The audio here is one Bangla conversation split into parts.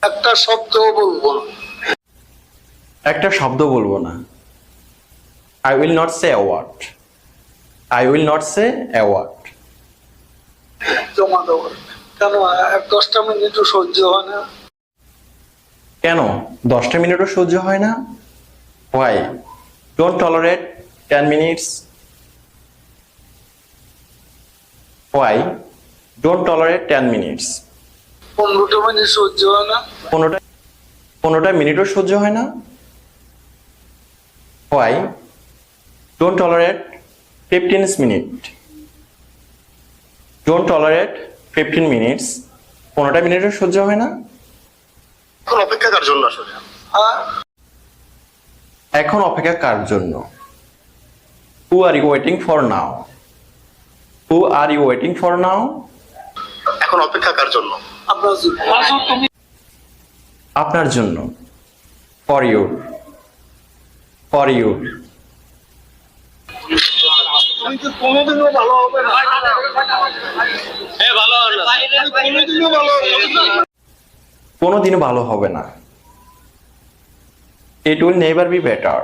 একটা শব্দ বলবো না। একটা শব্দ বলবো না। I will not say a word. I will not say a word. জমা দেওয়ার কেন 10টা মিনিটও সহ্য হয় না? কেন 10টা মিনিটও সহ্য হয় না? Why? Don't tolerate 10 minutes. Why? Don't tolerate 10 minutes. 15টা minute সহ্য হয় না? 15টা মিনিটও সহ্য হয় না? Why? Don't tolerate 15 minutes. Don't tolerate 15 minutes. 15টা মিনিটও সহ্য হয় না? এখন অপেক্ষা কার জন্য আসলে? হ্যাঁ, এখন অপেক্ষা কার জন্য? Who are you waiting for now? Who are you waiting for now? এখন অপেক্ষা কার জন্য? আপনার জন্য। আপনার জন্য। For you. For you. তুমি কি কোনোদিনও ভালো হবে না? কোনোদিনও ভালো হবে না। কোনোদিনও ভালো হবে না। It will never be better.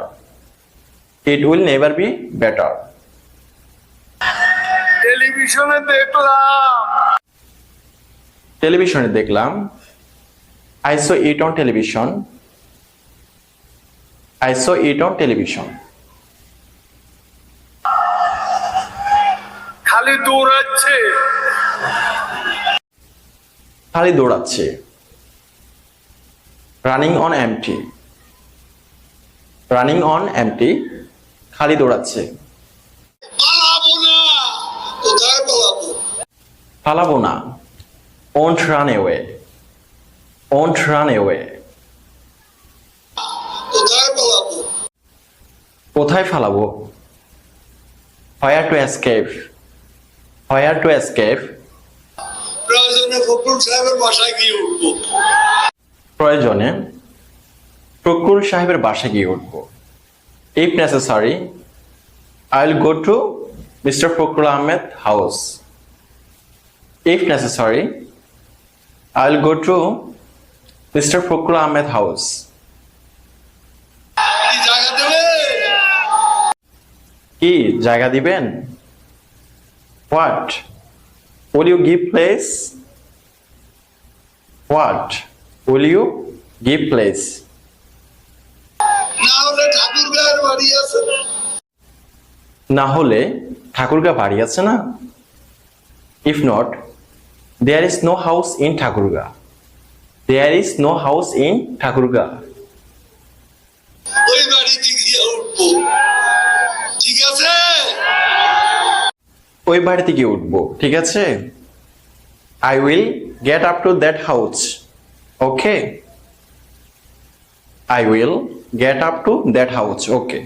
It will never be better. টেলিভিশনে দেখলাম। টেলিভিশনে দেখলাম। I saw it on television. I saw it on television. খালি দৌড়াচ্ছে। খালি দৌড়াচ্ছে। Running on empty. Running on empty. খালি দৌড়াচ্ছে। পালাবো না। কোথায় পালাবো? পালাবো না। Won't run away. Won't run away. কোথায় পালাবো? কোথায় পালাবো? Where to escape? Where to escape? প্রয়োজনে ফখরুল সাহেবের বাসায় গিয়ে উঠবো। প্রয়োজনে ফখরুল সাহেবের বাসায় গিয়ে উঠব। If necessary, I'll go to Mr. Fakhrul Ahmed house. If necessary, I'll go to Mr. Fakhrul Ahmed house. কি জায়গা দেবে? কি জায়গা দিবেন? What? Will you give place? What? Will you give place? না হলে ঠাকুরগাঁয়ের বাড়ি আছে। না হলে ঠাকুরগা বাড়ি আছে না? If not, there is no house in Thakurgaon. There is no house in Thakurgaon. ওই বাড়িতে গিয়ে উঠবো। ঠিক আছে? ওই বাড়িতে গিয়ে উঠবো, ঠিক আছে? I will get up to that house. Okay? I will get up to that house. Okay.